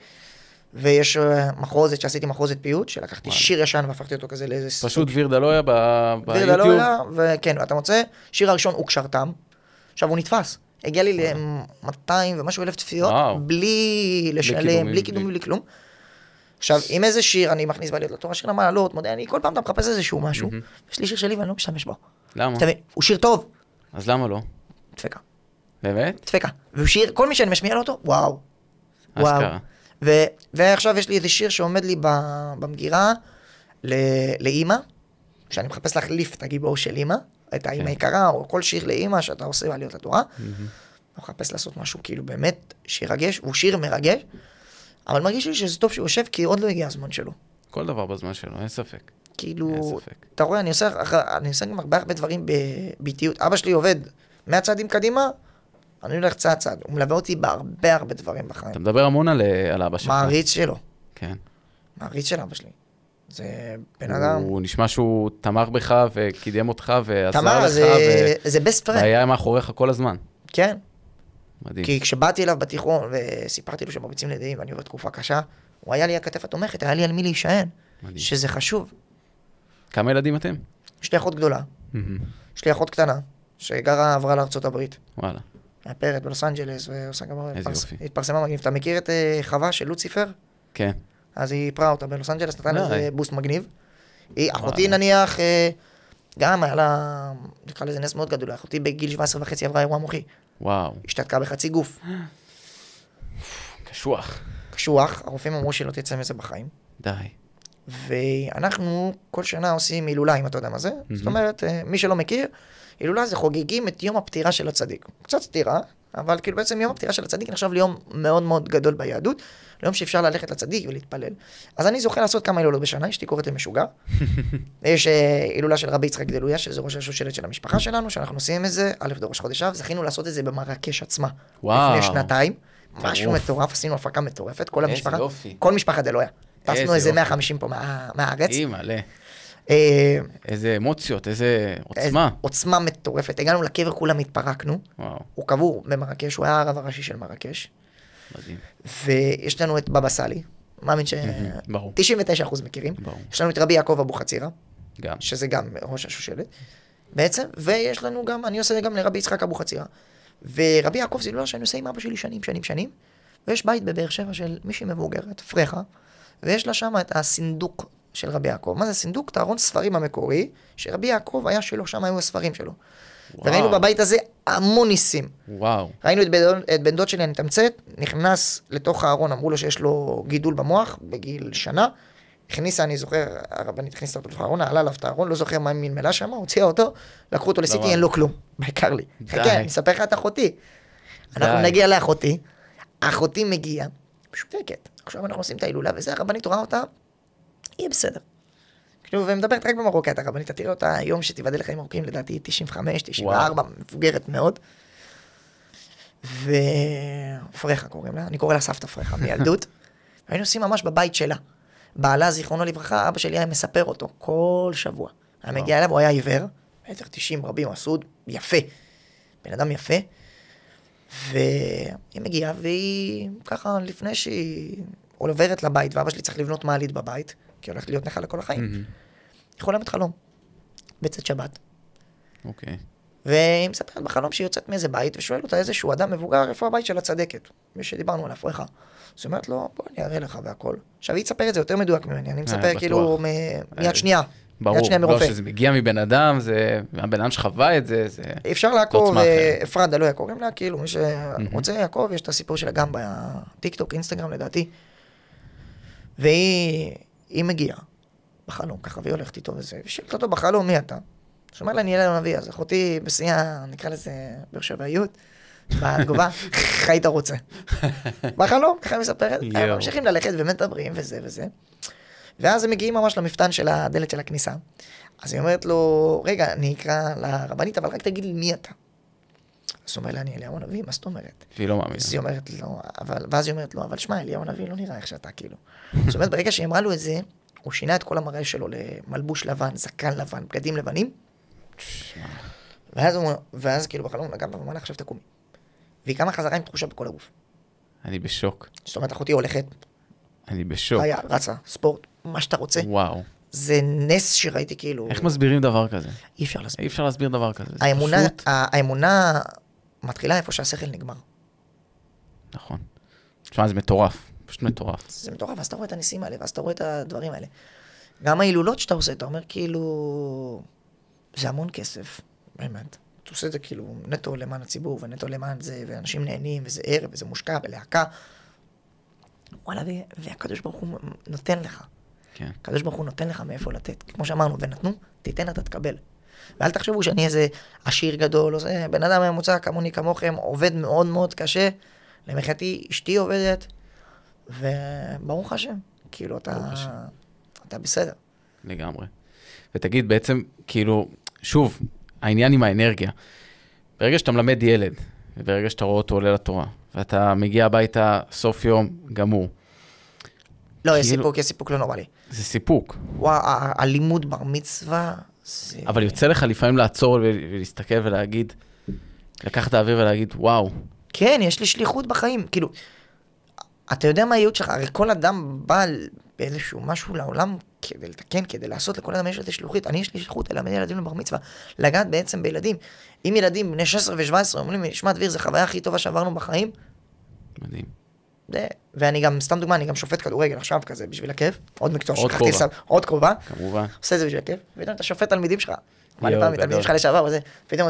ויש מחרוזת, שעשיתי מחרוזת פיוט, שלקחתי שיר ישן והפכתי אותו כזה לאיזה... פשוט וירדלויה ביוטיוב. וירדלויה, וכן, ואתה מוצא, שיר הראשון הוא קשרתם, עכשיו הוא נתפס, הגיע לי ל-200 ומשהו אלף צפיות, בלי לשלם, בלי קידום, בלי כלום. עכשיו, עם איזה שיר אני מכניס בעליות לתורה, שיר למעלות, מודה, אני כל פעם אתה מחפש איזשהו משהו, יש לי שיר שלי ואני לא משתמש בו. למה? הוא שיר טוב. אז למה לא? דפקה. באמת? דפקה. והוא שיר, כל מי שאני משמיע לו אותו, וואו. ועכשיו יש לי איזה שיר שעומד לי במגירה לאמא, שאני מחפש להחליף את הגיבור של אמא, את האמא היקרה, או כל שיר לאמא שאתה עושה בעליות לתורה. אני מחפש לעשות משהו כאילו באמת שירגש, הוא שיר מרגש, אבל מרגיש לי שזה טוב שהוא יושב, כי עוד לא הגיע הזמן שלו. כל דבר בזמן שלו, אין ספק. כאילו, אתה רואה, אני עושה גם הרבה דברים בביטיות. אבא שלי עובד מהצעדים קדימה, אני הולך צעד. הוא מלווה אותי בהרבה דברים בחיים. אתה מדבר המון על אבא שלך. מעריץ שלו. כן. מעריץ של אבא שלי. זה בן אדם... הוא נשמע שהוא תמך בך וקידם אותך ועזר לך. תמר, זה best friend. והיה מאחוריך כל הזמן. כן. מדהים. כי כשבאתי אליו בתיכון וסיפרתי לו שמרביצים לידיים ואני עובר תקופה קשה, הוא היה לי הכתף התומכת, היה לי על מי להישען. מדהים. שזה חשוב. כמה ילדים אתם? יש לי אחות גדולה. יש לי אחות קטנה, שגרה עברה לארצות הברית. וואלה. מאפרת בלוס אנג'לס, ועושה גם... איזה יופי. התפרסמה מגניב. אתה מכיר את חווה של לוציפר? כן. אז היא פרעה אותה בלוס אנג'לס, נתן לזה בוסט מגניב. אחותי נניח, גם היה לה, נקרא לזה נס מאוד גדול, אחותי בגיל 17.5 עברה אירוע מוחי. וואו. השתתקה בחצי גוף. קשוח. קשוח, הרופאים אמרו שלא תצא מזה בחיים. די. ואנחנו כל שנה עושים הילולה, אם אתה יודע מה זה. זאת אומרת, מי שלא מכיר, הילולה זה חוגגים את יום הפטירה של הצדיק. קצת סתירה, אבל כאילו בעצם יום הפטירה של הצדיק נחשב ליום מאוד מאוד גדול ביהדות, ליום שאפשר ללכת לצדיק ולהתפלל. אז אני זוכה לעשות כמה הילולות בשנה, אשתי קוראת למשוגע. יש הילולה של רבי יצחק דלויה, שזה ראש השושלת של המשפחה שלנו, שאנחנו עושים את זה, א' דורש חודש אב, זכינו לעשות את זה במרקש עצמה. לפני 2 משהו מטורף, עשינו הפקה מטורפת, כל המשפחה, כל משפחה דלויה. טסנו איזה 150 פה מהארץ. איזה אמוציות, איזה עוצמה. עוצמה מטורפת. הגענו לקבר, כולם התפרקנו. הוא קבור במרקש, הוא היה הרב הראשי של מרקש. מדהים. ויש לנו את בבא סאלי, מאמין ש-99% מכירים. יש לנו את רבי יעקב אבוחצירא, שזה גם ראש השושלת. בעצם, ויש לנו גם, אני עושה גם לרבי יצחק אבוחצירא. ורבי יעקב זה לא שאני עושה עם אבא שלי שנים. ויש בית בבאר שבע של מישהי מבוגרת, פרחה, ויש לה שם את הסינדוק של רבי יעקב. מה זה סינדוק? את הארון ספרים המקורי, שרבי יעקב היה שלו, שם היו הספרים שלו. וראינו בבית הזה המון ניסים. וואו. ראינו את בן דוד שלי, אני תמצאת, נכנס לתוך הארון, אמרו לו שיש לו גידול במוח, בגיל שנה, הכניסה, אני זוכר, הרבנית הכניסה אותו לתוך הארון, עלה עליו את הארון, לא זוכר מה מלמלה שם, הוציאה אותו, לקחו אותו לסיטי, אין לו כלום, בעיקר לי. חכה, אני אספר לך את אחותי. אנחנו נגיע לאחותי, אחותי מגיעה, משותקת. עכשיו אנחנו עושים את ההילולה, וזה, הרבנית רואה אותה, יהיה בסדר. ומדברת רק במרוקאית, הרבנית, תראה אותה היום שתיבדל לחיים ארוכים, לדעתי 95, 94, מבוגרת מאוד. ופרחה קוראים לה, אני קורא לה סבתא פרחה, מילדות. היינו עושים ממש בבית שלה. בעלה, זיכרונו לברכה, אבא שלי היה מספר אותו כל שבוע. היה מגיע אליו, הוא היה עיוור, 1.90 רבים, הסעוד, יפה. בן אדם יפה. והיא מגיעה, והיא ככה, לפני שהיא עוברת לבית, ואבא שלי צריך לבנות מעלית בבית, כי הולכת להיות נכה לכל החיים. היא חולמת חלום, בצאת שבת. אוקיי. והיא מספרת בחלום שהיא יוצאת מאיזה בית, ושואל אותה איזשהו אדם מבוגר, איפה הבית של הצדקת? ושדיברנו עליו, פרחה. אז היא אומרת לו, בוא אני אראה לך והכל. עכשיו היא תספר את זה יותר מדויק ממני, אני מספר כאילו מיד שנייה. ברור, לא שזה מגיע מבן אדם, זה מהבן אדם שחווה את זה, זה... אפשר לעקוב, אפרדה לא קוראים לה, כאילו מי שרוצה לעקוב, יש את הסיפור שלה גם בטיקטוק, אינסטגרם לדעתי. והיא מגיעה בחלום, ככה, והיא הולכת איתו וזה, ושאלת אותו בחלום, מי אתה? שאומר לה, אני אלה הנביא, אז אחותי בשיאה, נקרא לזה באר שבעיות, בתגובה, איך היית רוצה? בחלום, ככה מספרת, ממשיכים ללכת ומדברים וזה וזה. ואז הם מגיעים ממש למפתן של הדלת של הכניסה. אז היא אומרת לו, רגע, אני אקרא לרבנית, אבל רק תגיד לי מי אתה. אז הוא אומר לה, אני אליהו הנביא, מה זאת אומרת? והיא לא מאמינה. אז היא אומרת לו, ואז היא אומרת לו, אבל שמע, אליהו הנביא לא נראה איך שאתה, כאילו. זאת אומרת, ברגע שהיא אמרה לו את זה, הוא שינה את כל המראה שלו למלבוש לבן, זקן לבן, בגדים לבנים. ואז כאילו בחלום נגע בה ואמר לה, עכשיו תקומי. והיא קמה חזרה עם תחושה בכל הגוף. אני בשוק. זאת אומרת, אחותי הולכת, אני בשוק. חיה, רצה, ספורט, מה שאתה רוצה. וואו. זה נס שראיתי כאילו... איך מסבירים דבר כזה? אי אפשר להסביר. אי אפשר להסביר דבר כזה. זה האמונה, פשוט... האמונה מתחילה איפה שהשכל נגמר. נכון. תשמע, זה מטורף. פשוט מטורף. זה מטורף, ואז אתה רואה את הניסים האלה, ואז אתה רואה את הדברים האלה. גם ההילולות שאתה עושה, אתה אומר כאילו... זה המון כסף, באמת. אתה עושה את זה כאילו נטו למען הציבור, ונטו למען זה, ואנשים נהנים, וזה ערב, וזה מושקע, ולהקה. וואלה, והקדוש ברוך הוא נותן לך. כן. הקדוש ברוך הוא נותן לך מאיפה לתת. כמו שאמרנו, ונתנו, תיתן אתה תקבל. ואל תחשבו שאני איזה עשיר גדול, או זה, בן אדם ממוצע כמוני כמוכם, עובד מאוד מאוד קשה. למחייתי, אשתי עובדת, וברוך השם, כאילו אתה בסדר. לגמרי. ותגיד בעצם, כאילו, שוב, העניין עם האנרגיה. ברגע שאתה מלמד ילד, וברגע שאתה רואה אותו עולה לתורה, ואתה מגיע הביתה סוף יום גמור. לא, יש סיפוק לא נורמלי. זה סיפוק. וואו, הלימוד בר מצווה, זה... אבל יוצא לך לפעמים לעצור ולהסתכל ולהגיד, לקחת את האוויר ולהגיד, וואו. כן, יש לי שליחות בחיים. כאילו, אתה יודע מה הייעוד שלך? הרי כל אדם בא באיזשהו משהו לעולם כדי לתקן, כדי לעשות, לכל אדם יש לי שליחות. אני יש לי שליחות, ללמד ילדים לבר מצווה. לגעת בעצם בילדים. אם ילדים בני 16 ו-17 אומרים לי, שמע דביר, זה חוויה הכי טובה שעברנו בחיים. מדהים. ואני גם, סתם דוגמה, אני גם שופט כדורגל עכשיו כזה בשביל הכיף. עוד מקצוע עוד שכחתי לסם, עוד כובע. כמובן. עושה את זה בשביל הכיף. ופתאום אתה שופט תלמידים שלך. מה לפעמים, תלמידים שלך לשעבר, וזה, פתאום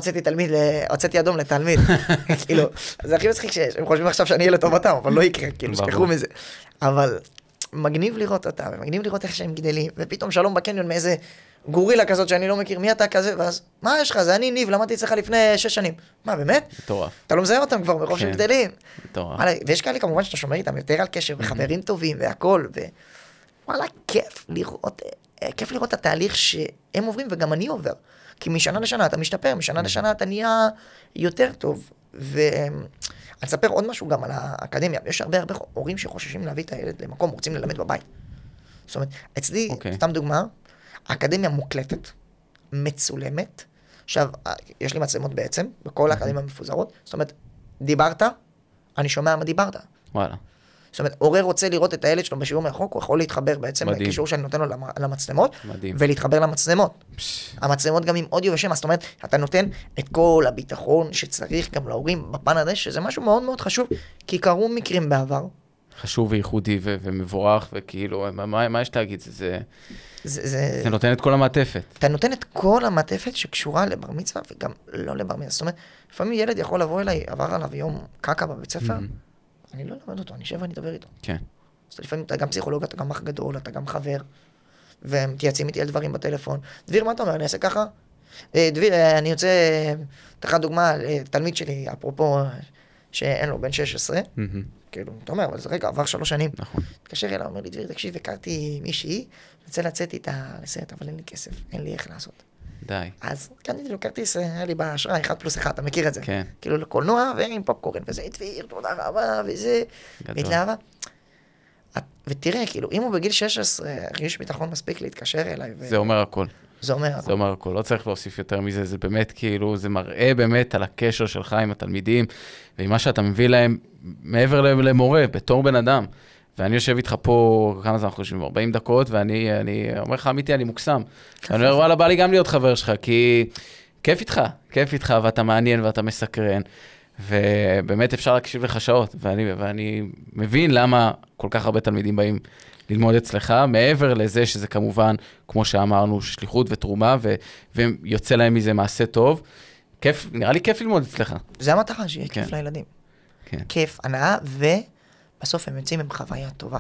הוצאתי אדום לתלמיד. כאילו, זה הכי מצחיק שיש. הם חושבים עכשיו שאני אהיה לטובתם, אבל לא יקרה, כאילו, שכחו מזה. אבל מגניב לראות אותם, ומגניב לראות איך שהם גדלים, ופתאום שלום בקניון מאיזה גורילה כזאת שאני לא מכיר, מי אתה כזה, ואז, מה יש לך? זה אני ניב, למדתי אצלך לפני 6 שנים. מה, באמת? מטורף. אתה לא מזהה אותם כבר מרוב שהם גדלים. מטורף. ויש כאלה כמובן שאתה שומר איתם יותר על קשר, וחברים טובים והכל, וואלה, כיף לראות את התהליך שהם עוברים, וגם אני עובר. כי משנה לשנה אתה משתפר, משנה לשנה אתה נהיה יותר טוב. ואני אספר עוד משהו גם על האקדמיה. יש הרבה הורים שחוששים להביא את הילד למקום, רוצים ללמד בבית. זאת אומרת, אצלי, סתם דוגמה, האקדמיה מוקלטת, מצולמת. עכשיו, יש לי מצלמות בעצם, בכל האקדמיה מפוזרות. זאת אומרת, דיברת, אני שומע מה דיברת. וואלה. זאת אומרת, הורה רוצה לראות את הילד שלו בשיעור מרחוק, הוא יכול להתחבר בעצם לקישור שאני נותן לו למצלמות, ולהתחבר למצלמות. המצלמות גם עם אודיו ושמע, זאת אומרת, אתה נותן את כל הביטחון שצריך גם להורים בפן הזה, שזה משהו מאוד מאוד חשוב, כי קרו מקרים בעבר. חשוב וייחודי ומבורך, וכאילו, מה יש להגיד? זה נותן את כל המעטפת. אתה נותן את כל המעטפת שקשורה לבר מצווה, וגם לא לבר מצווה. זאת אומרת, לפעמים ילד יכול לבוא אליי, עבר עליו יום קקה בבית ספר, אני לא למד אותו, אני אשב ואני אדבר איתו. כן. אז לפעמים אתה גם פסיכולוג, אתה גם אח גדול, אתה גם חבר, ומתייעצים איתי על דברים בטלפון. דביר, מה אתה אומר? אני אעשה ככה? דביר, אני יוצא, תחת דוגמה, תלמיד שלי, אפרופו, שאין לו בן 16, כאילו, אתה אומר, אבל רגע, עבר 3 שנים. נכון. התקשר אליי, אומר לי, דביר, תקשיב, הכרתי מישהי, רוצה לצאת איתה לסרט, אבל אין לי כסף, אין לי איך לעשות. די. אז קניתי לו כרטיס, היה לי באשראי 1+1, אתה מכיר את זה? כן. כאילו לקולנוע ועם פופקורן, וזה דביר, תודה רבה, וזה, מתלהבה. ותראה, כאילו, אם הוא בגיל 16, הרגיש ביטחון מספיק להתקשר אליי. זה אומר הכל. זה אומר הכל. זה אומר הכל, לא צריך להוסיף יותר מזה, זה באמת כאילו, זה מראה באמת על הקשר שלך עם התלמידים, ועם מה שאתה מביא להם מעבר למורה, בתור בן אדם. ואני יושב איתך פה, כמה זמן אנחנו חושבים? 40 דקות, ואני אומר לך, אמיתי, אני מוקסם. אני אומר, וואלה, בא לי גם להיות חבר שלך, כי כיף איתך, ואתה מעניין ואתה מסקרן, ובאמת אפשר להקשיב לך שעות, ואני מבין למה כל כך הרבה תלמידים באים ללמוד אצלך, מעבר לזה שזה כמובן, כמו שאמרנו, שליחות ותרומה, ויוצא להם מזה מעשה טוב. כיף, נראה לי כיף ללמוד אצלך. זה המטרה, שיהיה כיף לילדים. כן. כיף, הנאה, ובסוף הם יוצאים עם חוויה טובה.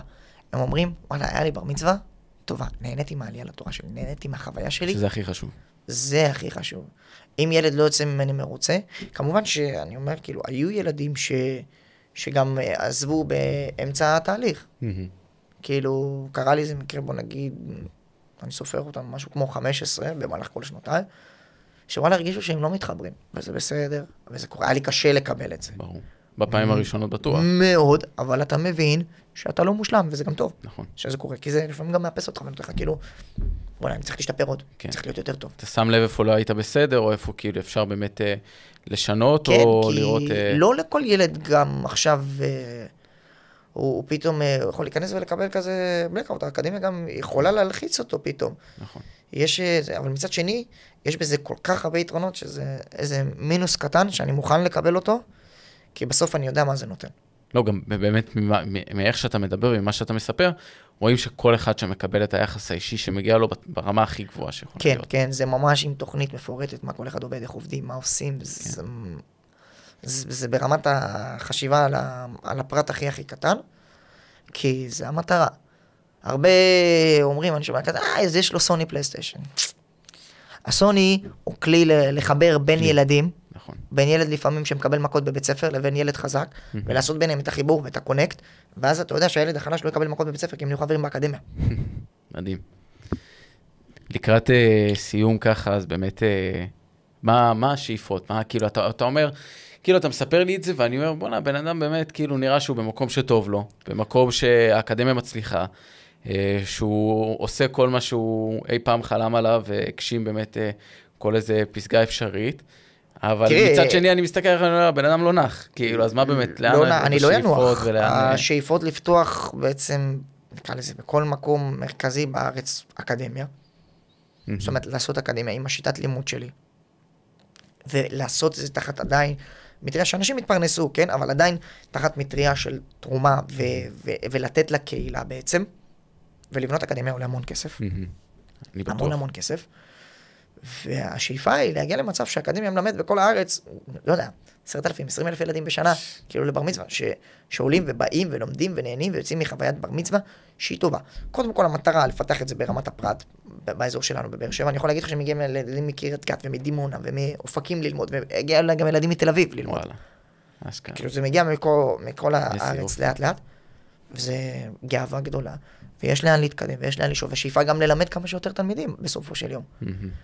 הם אומרים, וואלה, היה לי בר מצווה, טובה. נהניתי מהעלייה לתורה שלי, נהניתי מהחוויה שלי. שזה הכי חשוב. זה הכי חשוב. אם ילד לא יוצא ממני מרוצה, כמובן שאני אומר, כאילו, היו ילדים שגם עזבו באמצע התהליך. כאילו, קרה לי איזה מקרה, בוא נגיד, אני סופר אותם, משהו כמו 15 במהלך כל שנותיי, שוואלה הרגישו שהם לא מתחברים, וזה בסדר, וזה קורה, היה לי קשה לקבל את זה. ברור. בפעמים הראשונות בטוח. מאוד, אבל אתה מבין שאתה לא מושלם, וזה גם טוב. נכון. שזה קורה, כי זה לפעמים גם מאפס אותך, ונותן לך כאילו, בוא'נה, אני צריך להשתפר עוד, צריך להיות יותר טוב. אתה שם לב איפה לא היית בסדר, או איפה כאילו אפשר באמת לשנות, כן, או כי לראות... לא לכל ילד גם עכשיו, הוא פתאום יכול להיכנס ולקבל כזה בלקאוט, האקדמיה גם יכולה להלחיץ אותו פתאום. נכון. אבל מצד שני, יש בזה כל כך הרבה יתרונות, שזה איזה מינוס קטן שאני מוכן לקבל אותו, כי בסוף אני יודע מה זה נותן. לא, גם באמת מאיך שאתה מדבר וממה שאתה מספר, רואים שכל אחד שמקבל את היחס האישי שמגיע לו ברמה הכי גבוהה שיכול כן, להיות. כן, זה ממש עם תוכנית מפורטת, מה כל אחד עובד, איך עובדים, מה עושים, זה ברמת החשיבה על הפרט הכי קטן, כי זה המטרה. הרבה אומרים, אני שומע כזה, אז יש לו סוני פלייסטיישן. הסוני הוא כלי לחבר בין ילדים, נכון. בין ילד לפעמים שמקבל מכות בבית ספר לבין ילד חזק, ולעשות ביניהם את החיבור ואת הקונקט, ואז אתה יודע שהילד החלש לא יקבל מכות בבית ספר, כי הם נהיו חברים באקדמיה. מדהים. לקראת סיום ככה, אז באמת, מה השאיפות? מה, כאילו, אתה אומר, כאילו, אתה מספר לי את זה, ואני אומר, בוא'נה, בן אדם באמת, כאילו, נראה שהוא במקום שטוב לו, במקום שהאקדמיה מצליחה, שהוא עושה כל מה שהוא אי פעם חלם עליו, והגשים באמת כל איזה פסגה אפשרית, אבל מצד שני אני מסתכל עליך, אני אומר, בן אדם לא נח, כאילו, אז מה באמת, לאן אני לא ינוח, ולאן... השאיפות לפתוח בעצם, נקרא לזה, בכל מקום מרכזי בארץ, אקדמיה, זאת אומרת, לעשות אקדמיה עם השיטת לימוד שלי, ולעשות את זה תחת עדיין, מטריה שאנשים התפרנסו, כן? אבל עדיין תחת מטריה של תרומה ולתת לקהילה בעצם, ולבנות אקדמיה עולה המון כסף. המון כסף. והשאיפה היא להגיע למצב שהאקדמיה מלמד בכל הארץ, לא יודע, 10,000, 20,000 ילדים בשנה, כאילו לבר מצווה, שעולים ובאים ולומדים ונהנים ויוצאים מחוויית בר מצווה, שהיא טובה. קודם כל המטרה לפתח את זה ברמת הפרט, באזור שלנו בבאר שבע. אני יכול להגיד לך שמגיעים ילדים מקריית גת ומדימונה ומאופקים ללמוד, והגיע גם ילדים מתל אביב ללמוד. כאילו זה מגיע מכל הארץ לאט לאט, וזה גאווה גדולה. ויש לאן להתקדם, ויש לאן לשאוף, ושאיפה גם ללמד כמה שיותר תלמידים בסופו של יום.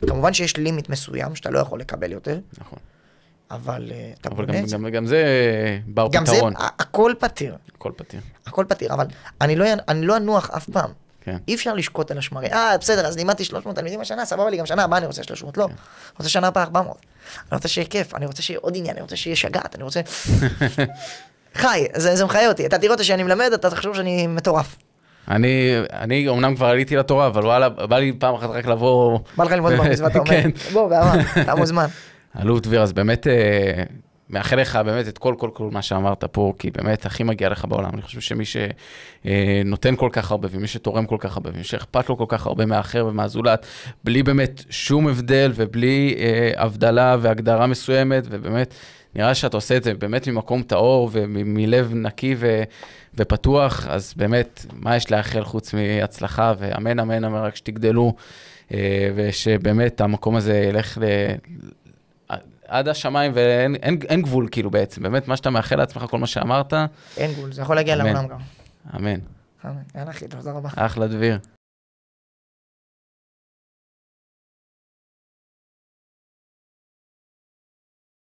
כמובן שיש לימיט מסוים שאתה לא יכול לקבל יותר. נכון. אבל אתה בונה את זה. אבל גם זה בר פתרון. גם זה, הכל פתיר. הכל פתיר, אבל אני לא אנוח אף פעם. אי אפשר לשקוט על השמרים. בסדר, אז לימדתי 300 תלמידים השנה, סבבה לי, גם שנה הבאה אני רוצה 300, לא. אני רוצה שנה הבאה 400. אני רוצה שיהיה כיף, אני רוצה שיהיה עוד עניין, אני רוצה שיהיה שגעת, אני רוצה... חי, זה מחיה אותי. אתה תראה אותי שאני מלמד, אתה תחשוב שאני מטורף. אני אומנם כבר עליתי לתורה, אבל וואלה, בא לי פעם אחת רק לבוא... בא לך ללמוד במצווה, אתה אומר. בוא, באהבה, אתה מוזמן. אלוף דביר, אז באמת, מאחל לך באמת את כל מה שאמרת פה, כי באמת הכי מגיע לך בעולם. אני חושב שמי שנותן כל כך הרבה, ומי שתורם כל כך הרבה, ומי שאכפת לו כל כך הרבה מהאחר ומהזולת, בלי באמת שום הבדל, ובלי הבדלה והגדרה מסוימת, ובאמת, נראה שאתה עושה את זה באמת ממקום טהור, ומלב נקי ופתוח, אז באמת, מה יש לאחל חוץ מהצלחה, ואמן, אמן, אמן, רק שתגדלו, ושבאמת המקום הזה ילך עד השמיים, ואין גבול כאילו בעצם, באמת מה שאתה מאחל לעצמך, כל מה שאמרת. אין גבול, זה יכול להגיע לעולם גם. אמן. אמן, יאללה אחי, תודה רבה. אחלה דביר.